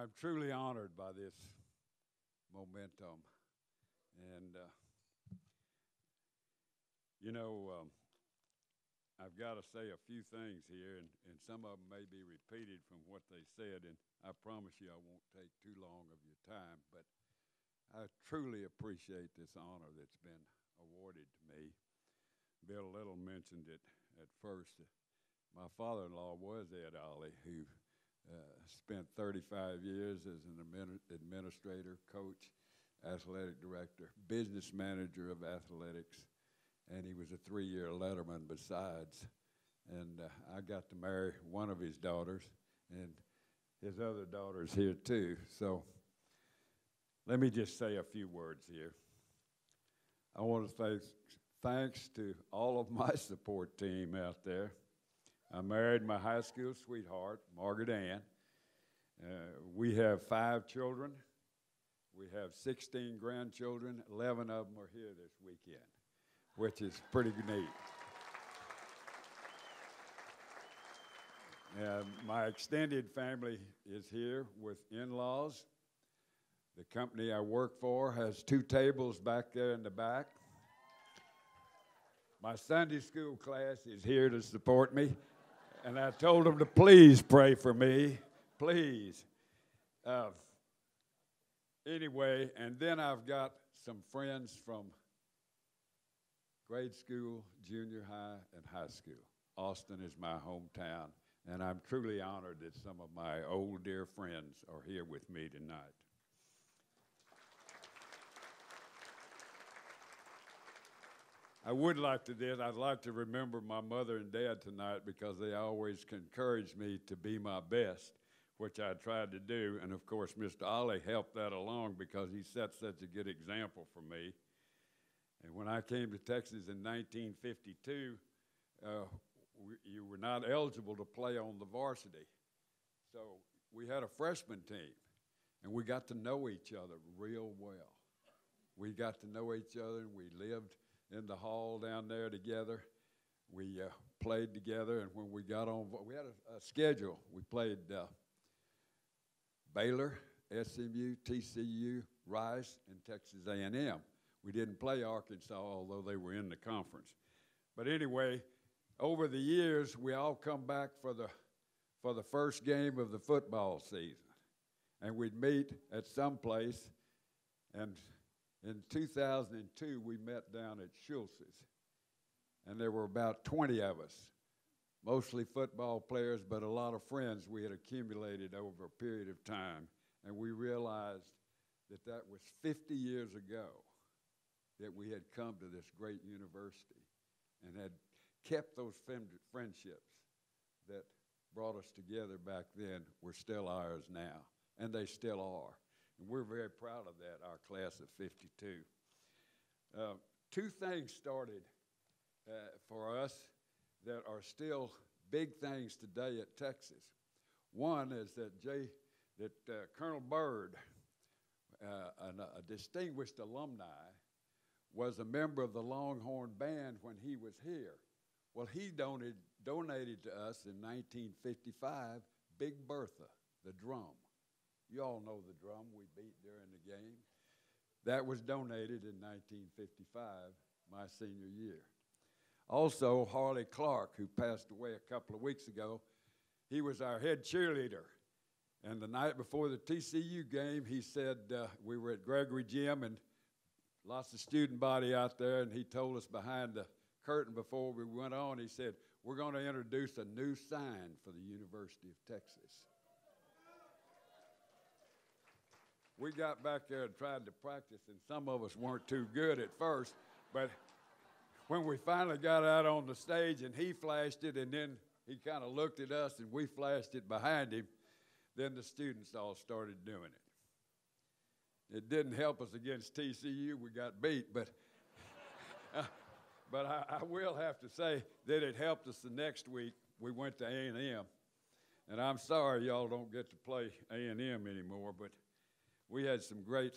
I'm truly honored by this momentum. And, you know, I've got to say a few things here, and some of them may be repeated from what they said, and I promise you I won't take too long of your time, but I truly appreciate this honor that's been awarded to me. Bill Little mentioned it at first. My father-in-law was Ed Ollie, who spent 35 years as an administrator, coach, athletic director, business manager of athletics, and he was a 3-year letterman besides. And I got to marry one of his daughters, and his other daughter's here too. So let me just say a few words here. I want to say thanks to all of my support team out there. I married my high school sweetheart, Margaret Ann. We have 5 children. We have 16 grandchildren. 11 of them are here this weekend, which is pretty neat. My extended family is here with in-laws. The company I work for has 2 tables back there in the back. My Sunday school class is here to support me, and I told them to please pray for me, please. Anyway, and then I've got some friends from grade school, junior high, and high school. Austin is my hometown, and I'm truly honored that some of my old dear friends are here with me tonight. I would like to do it. I'd like to remember my mother and dad tonight because they always encouraged me to be my best, which I tried to do. And, of course, Mr. Ollie helped that along because he set such a good example for me. And when I came to Texas in 1952, you were not eligible to play on the varsity. So we had a freshman team, and we got to know each other real well. We got to know each other, and we lived in the hall down there together. We played together, and when we got on, we had a schedule. We played Baylor, SMU, TCU, Rice, and Texas A&M. We didn't play Arkansas, although they were in the conference. But anyway, over the years, we all come back for the first game of the football season, and we'd meet at some place, and in 2002, we met down at Schultz's, and there were about 20 of us, mostly football players, but a lot of friends we had accumulated over a period of time, and we realized that that was 50 years ago that we had come to this great university and had kept those friendships that brought us together back then were still ours now, and they still are. And we're very proud of that, our class of 52. 2 things started for us that are still big things today at Texas. One is that Colonel Byrd, a distinguished alumni, was a member of the Longhorn band when he was here. Well, he donated to us in 1955 Big Bertha, the drum. You all know the drum we beat during the game. That was donated in 1955, my senior year. Also, Harley Clark, who passed away a couple of weeks ago, he was our head cheerleader. And the night before the TCU game, he said, we were at Gregory Gym and lots of student body out there, and he told us behind the curtain before we went on, he said, we're going to introduce a new sign for the University of Texas. We got back there and tried to practice, and some of us weren't too good at first, but when we finally got out on the stage and he flashed it, and then he kind of looked at us and we flashed it behind him, then the students all started doing it. It didn't help us against TCU. We got beat, but I will have to say that it helped us the next week. We went to A&M, and I'm sorry y'all don't get to play A&M anymore, but we had some great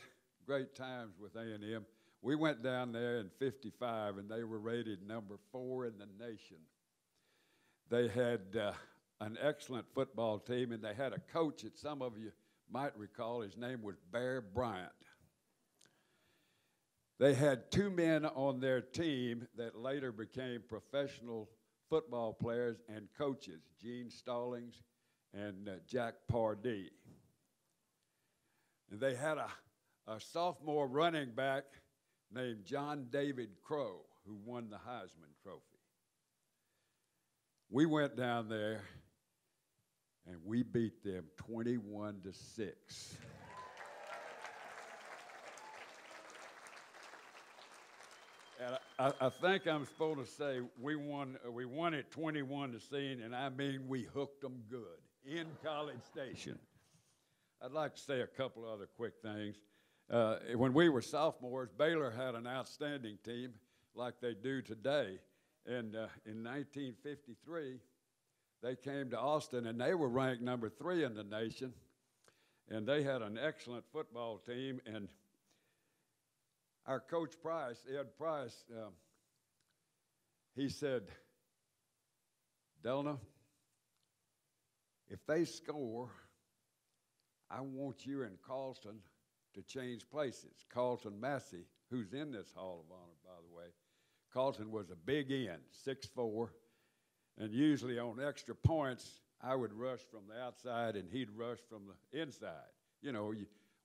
times with A&M. We went down there in '55, and they were rated number 4 in the nation. They had an excellent football team, and they had a coach that some of you might recall, his name was Bear Bryant. They had two men on their team that later became professional football players and coaches, Gene Stallings and Jack Pardee. And they had a sophomore running back named John David Crow, who won the Heisman Trophy. We went down there and we beat them 21-6. And I think I'm supposed to say we won it 21-0, and I mean we hooked them good in College Station. I'd like to say a couple other quick things. When we were sophomores, Baylor had an outstanding team like they do today. And in 1953, they came to Austin, and they were ranked number 3 in the nation. And they had an excellent football team. And our coach Price, Ed Price, he said, Delano, if they score, I want you and Carlton to change places. Carlton Massey, who's in this Hall of Honor, by the way. Carlton was a big end, 6'4", and usually on extra points, I would rush from the outside and he'd rush from the inside. You know,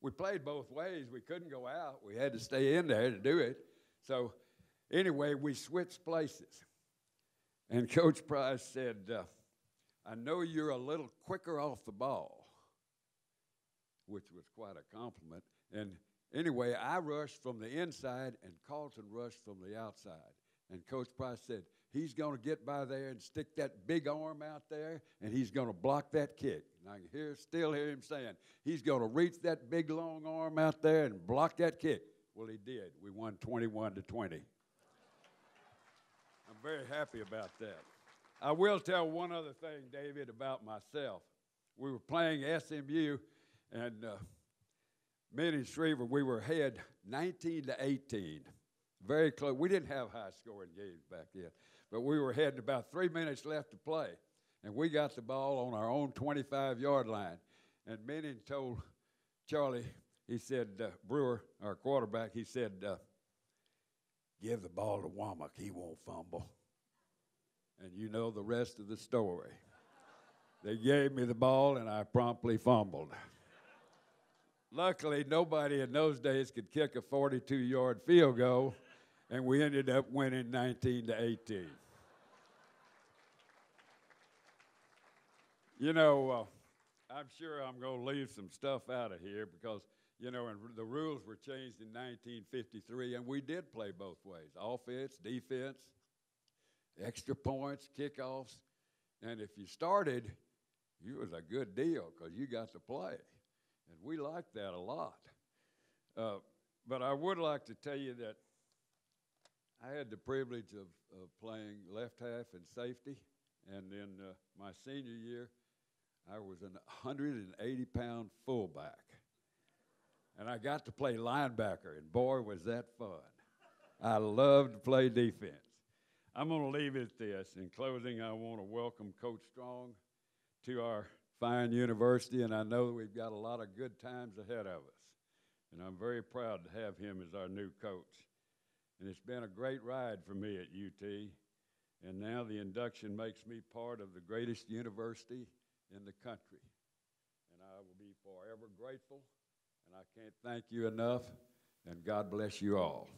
we played both ways. We couldn't go out. We had to stay in there to do it. So anyway, we switched places. And Coach Price said, I know you're a little quicker off the ball, which was quite a compliment. And anyway, I rushed from the inside, and Carlton rushed from the outside. And Coach Price said, he's going to get by there and stick that big arm out there, and he's going to block that kick. And I can still hear him saying, he's going to reach that big, long arm out there and block that kick. Well, he did. We won 21-20. I'm very happy about that. I will tell one other thing, David, about myself. We were playing SMU, and me and Shriver, we were ahead 19-18, very close. We didn't have high-scoring games back then, but we were ahead, about 3 minutes left to play, and we got the ball on our own 25-yard line. And Manning told Charlie, he said, Brewer, our quarterback, he said, give the ball to Womack, he won't fumble. And you know the rest of the story. They gave me the ball, and I promptly fumbled. Luckily, nobody in those days could kick a 42-yard field goal, and we ended up winning 19-18. You know, I'm sure I'm going to leave some stuff out of here because, you know, and the rules were changed in 1953, and we did play both ways, offense, defense, extra points, kickoffs. And if you started, it was a good deal because you got to play. And we liked that a lot. But I would like to tell you that I had the privilege of playing left half and safety. And in my senior year, I was an 180-pound fullback. And I got to play linebacker, and boy, was that fun. I loved to play defense. I'm going to leave it at this. In closing, I want to welcome Coach Strong to our fine university, and I know that we've got a lot of good times ahead of us. And I'm very proud to have him as our new coach. And it's been a great ride for me at UT, and now the induction makes me part of the greatest university in the country. And I will be forever grateful, and I can't thank you enough, and God bless you all.